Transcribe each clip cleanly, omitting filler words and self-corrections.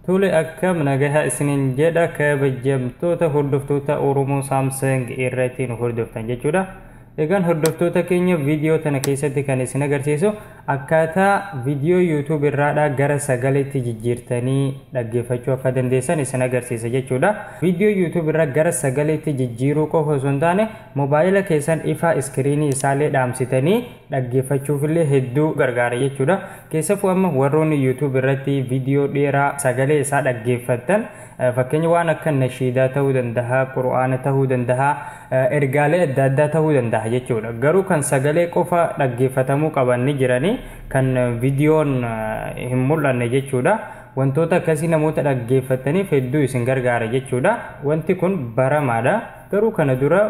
Tole akkam nagaha isinin jedha kabajamtoota hordoftoota Oromoo Samsung irratti nu hordoftan jechuudha. Egaan hordoftoota keenya viidiyoo tana keessatti kan isin agarsiisu akkaataa viidiyoo YouTube irraadhaa gara sagaleetti jijjiirtanii dhaggeeffachuu akka dandeessan isin agarsiisa jechuudha. Viidiyoo YouTube irraa gara sagaleetti jijjiiruu qofa osoo hin taane moobaayila keessan ifa iskiriinii isaallee dhaamsitanii dhaggeeffachuuf illee hedduu gargaara jechuudha. Keessafuu amma warroonni YouTube irratti viidiyoo dheeraa sagalee isaa dhaggeeffatan fakkeenya waan akka nashiidaa ta'uu danda'a, qura'aana ta'uu danda'a, ergaalee adda addaa ta'uu danda'a jechuudha. Garuu kan sagalee qofa dhaggeeffatamuu qaban ni jiranii kan viidiyoon hin mul'anne jechuudha. Wantoota akkasii namoota dhaggeeffataniif hedduu isin gargaara jechuudha. Wanti kun baramaadha. Garuu kana dura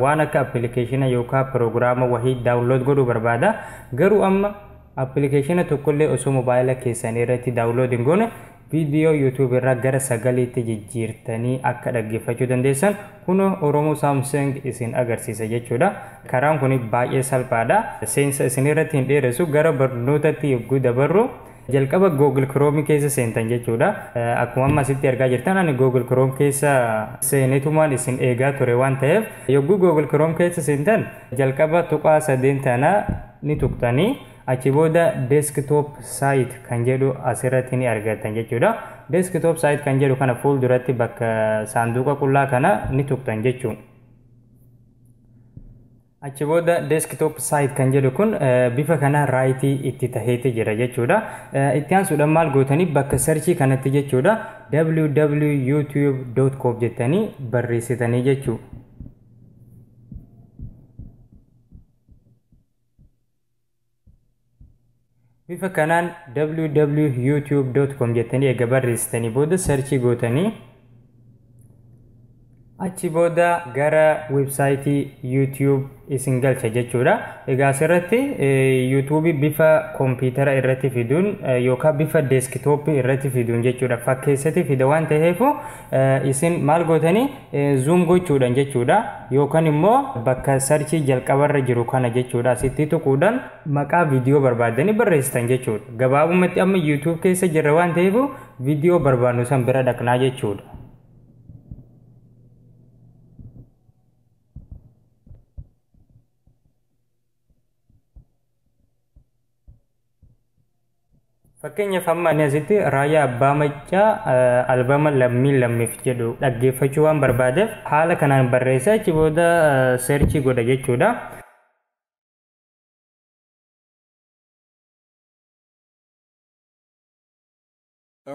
waan akka appilikeeshina yookaan piroogiraama wahii daawunlood godhuu barbaada. Garuu amma appilikeeshina tokkollee osoo moobaayila keessanii irratti daawunlood hin goone viidiyoo YouTube irraa gara sagaleetti jijjiirtanii akka dhaggeeffachuu dandeessan kun Oromoo Samsung isin agarsiisa jechuudha. Karaan kun baay'ee salphaadha. Seensa isin irratti hin dheeressu gara barnootatti yogguu dabarru jalqaba Google Chrome keessa seentan jechuudha. Akkuma amma asitti argaa jirtan ani Google Chrome keessa seenetumaan isin eegaa ture waan ta'eef yogguu Google Chrome keessa seentan jalqaba tuqaa 3 tana ni tuqtanii achi booda desktop site kan jedhu asirratti ni argatan jechuudha. Desktop site kan jedhu kana fuulduratti bakka saanduqa qullaa kana ni tuqtan jechuudha. Achi booda desktop site kan jedhu kun bifa kana raayitii itti taheeti jira jechuudha. Itti aansuudhaan maal gootanii bakka searchii kanatti jechuudha www.youtube.com jettanii barreessitanii jechuudha. Bifa kanaan www.youtube.com jettanii eega barreessitanii booda searchii gootanii achi booda gara websaayitii YouTube isin galcha jechuudha. Egaa asirratti YouTube bifa kompiitara irratti fiduun yookaan bifa desktop irratti fiduun jechuudha. Fakkeessatti fida waan ta'eef isin maal gootanii zoom gochuudhaan jechuudha. Yookaan immoo bakka searchii jalqabarra jiru kana jechuudha. Asitti tuquudhaan maqaa viidiyoo barbaadanii barreessitan jechuudha. Gabaabumatti amma YouTube keessa jirra waan ta'eef viidiyoo barbaadnu san bira dhaqnaa jechuudha. Fakkeenyaaf amma ani asitti raayyaa abbaa maccaa albama lammii lammiif jedhu dhaggeeffachuu waan barbaadeef haala kanaan barreessa achi booda searchii godha jechuudha.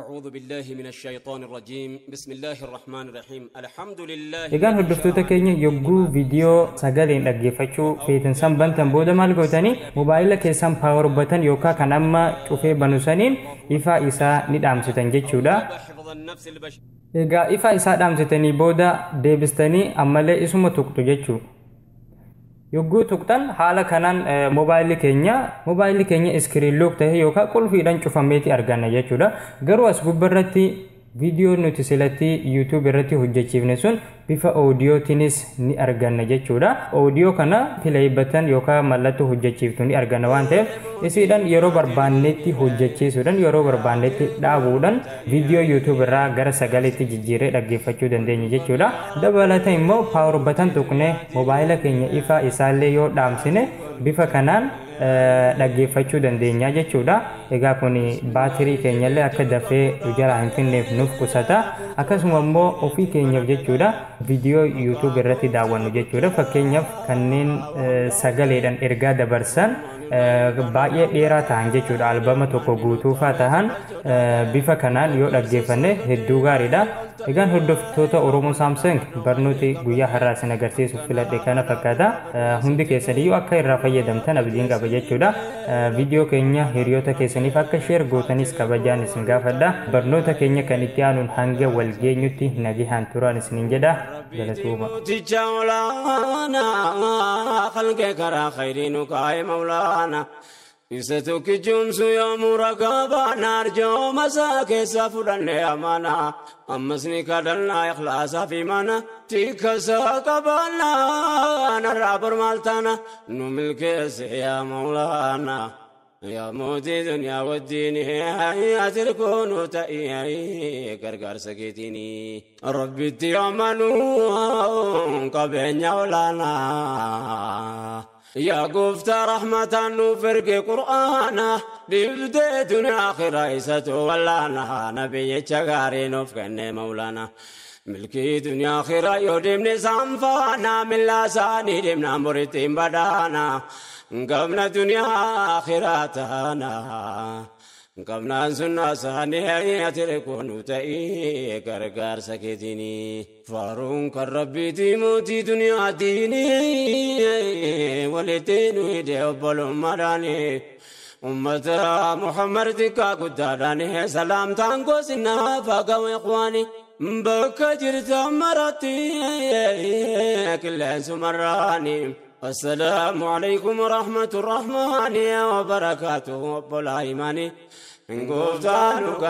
أعوذ بالله من الشيطان الرجيم بسم الله الرحمن الرحيم الحمد لله. Egaan hordoftoota keenya yogguu viidiyoo sagaleen dhaggeeffachuu feetan san bantan booda maal gootanii moobaayila keessan paawar batan yookaan kan amma cufee banusaniin ifa isaa ni dhaamsitan jechuudha. Egaa ifa isaa dhaamsitanii booda deebistanii ammallee isuma tuqxu jechuudha. Yogguu tuqxan haala kanaan moobaayilli keenya iskiriin look ta'e yookaan qulfiidhaan cufameeti arganna jechuudha. Garuu as gubbarratti viidiyoo nuti silatti YouTube irratti hojjechiifne sun bifa oodiyootiinis ni arganna jechuudha. Oodiyoo kana play button yookaan mallattoo hojjechiiftu ni arganna waan ta'eef isiidhaan yeroo barbaannetti hojjechiisuudhaan yeroo barbaannetti dhaabuudhaan viidiyoo YouTube irraa gara sagaleetti jijjiiree dhaggeeffachuu dandeenya jechuudha. Dabalataan immoo power button tuqnee moobaayila keenya ifa isaallee yoo dhaamsine bifa kanaan dhaggeeffachuu dandeenya jechuudha. Egaa kun baatirii keenyallee akka dafee jalaa hin finneef nuuf qusata. Akkasuma immoo ofii keenyaaf jechuudha viidiyoo YouTube irratti daawwannu jechuudha. Fakkeenyaaf kanneen sagaleedhaan ergaa dabarsan baay'ee dheeraa ta'an jechuudha. Albama tokko guutuufaa ta'an bifa kanaan yoo dhaggeeffanne hedduu gaariidha. Egaan hordoftoota Oromoo Samsung barnooti guyyaa har'aa isin agarsiisuuf filadhe kana fakkaata. Hundi keessaniyyuu akka irraa fayyadamtan abdiin qaba jechuudha. Viidiyoo keenya hiriyoota keessaniif akka sheer gootanis kabajaan isin gaafadha. Barnoota keenya kan itti aanuun hanga wal geenyutti nagaan turaan isiniin jedha. Galatooma. Isatu kijumsu yomu ragaba narjo masake safudanne amana ammasni kadalna ikhlasa fi mana tikasa qabana narabur maltana numilke ya maulana يا موتي دنيا والدين أتركون تأيي كركر سكتيني ربي تيامنون قبين يولانا يا قفت رحمة نفرق قرآنا لبدي دنيا آخر عيسة ولانا نبي تشغاري نفكن مولانا ملكي دنيا آخر يودمني سانفانا من لاساني دمنا مرتين بدانا قبنا دنيا آخراتنا قبنا سنة سانية تركون تأيي كركار سكتيني فارون كربي تيموتي دنيا ديني ولتين ويديو بلو مراني أمة محمد تكا قداراني سلام تانكو سنة فاقوا إخواني بكا جرت مراتي كل سمراني السلام عليكم ورحمة الرحمن وبركاته وبالعيماني إن قفتانك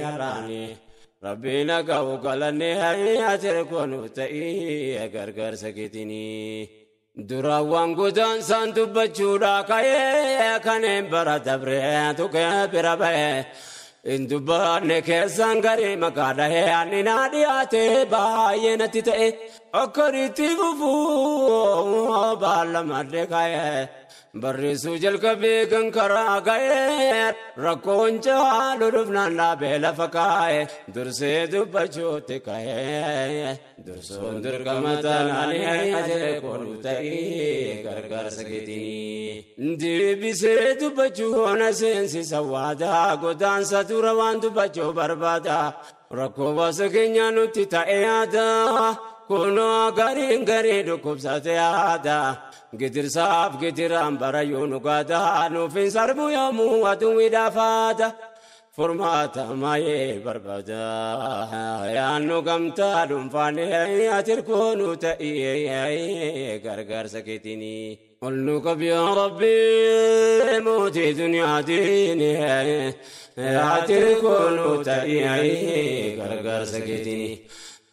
يا راني ربنا قوقلني هيا تركون تأيي كركر سكتني دراوان قدان سانتو بچودا كاي كانين برا دبريتو كبرابي إن دبان كيسان غري مقادا هي أني نادياتي باينتي تأي أكريتي فوفو بالمدكاي برسو جل كبي كنكرا غير ركون جالو رفنا لا بلا فكاي درسي دبچو تكاي درسون در كمتاناني اجر كون تاي كركر سكتيني دي بيسي دبچو نسنسي سوادا غدان ساتوروان دبچو بربادا ركو واسكنيا نوتي تايادا كونو غارين غاري دكوب ساتيادا قدر صاف قدر أمبر يونو قادا نوفين سربو يومو ودوي دافادا فرماتا ماي بربادا يا نو قمتا دنفاني أتركونو تأيي كركر سكتيني قلنو قب يا ربي موتي دنيا ديني أتركونو تأيي كركر سكتيني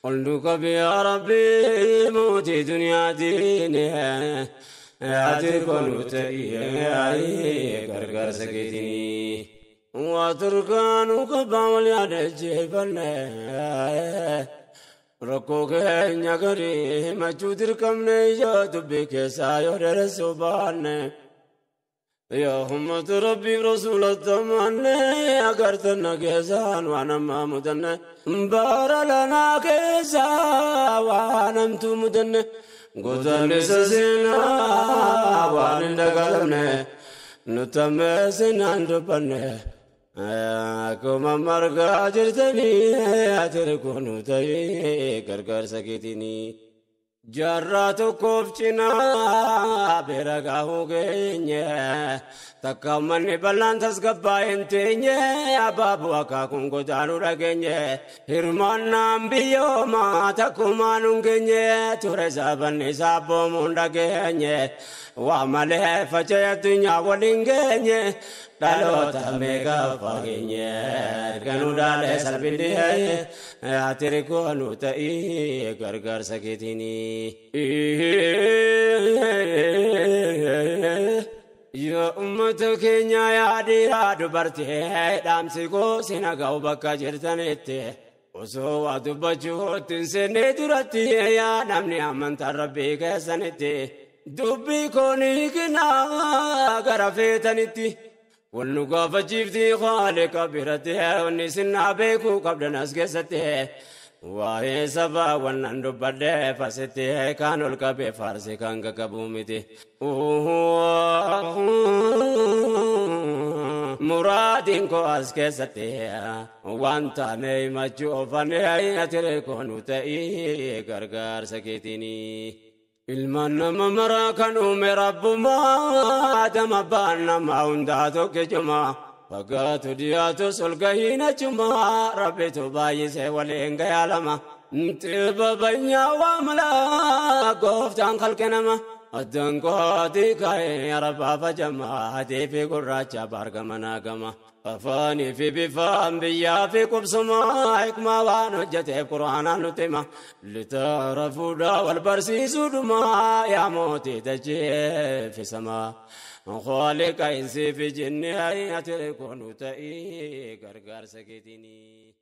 قلنو قب يا ربي موتي دنيا ديني أتركون تأيي كركر سكتيني واتركانو كبام الياد جيبنا ركو كينيا كري ما جودر كم نيجا تبيك سايو رسوبان يا همة ربي رسول التمان أكرتنا كيسان وانا ما مدن بار لنا كيسا وانمت مدن قدن سسنا وان دقلنا نتمسنا ندبنا كما مرقا جرتني أتركون تي كركر سكتني جراتو كوفچنا برغاو گينيا تكمن بلان تسغباين تينيا بابو اكا كونغو دانو رگينيا هرمان نام بيو ما تكمان گينيا تورزا بن سابو موندا گينيا وامله فچيا دنيا ولينگينيا دالو تميغا فاگينيا كانو دال سلبيدي اتريكو نو تاي غرغر سكيتيني يا أمتك يا ديرا دبرتي دامسكو سينغاو بكا جرتنيتي وسو دبجو تنسني درتي يا نمني امنت ربي كسنتي دبي كوني كنا غرفتنتي والنقاف جيفتي خالق برتي ونسنا بيكو قبل ناس كستي وهي سبا ونندو بدي فستي كانوا الكبي فارسي كان كبومتي مرادين كو اسكستي وانتا نيما جوفاني اتريكونو تاي غرغر سكيتيني المن ممرا كانوا مرب ما دم بان ما ونداتو كجما فقات دياتو سلقهين جما ربيتو بايسي ولينغ يالما انتبا بنيا واملا قفتان خلقنما الدنقوتي كاي يا رب فجمعتي في قراجة بارك مناقمة أفاني في بفام بيا في قبسما حكمة وانجتي قرآن نتما لتعرفوا دا والبرسيس دما يا موتي تجي في سما خالق إنسي في جنة يتركون تأي غرغر سكتيني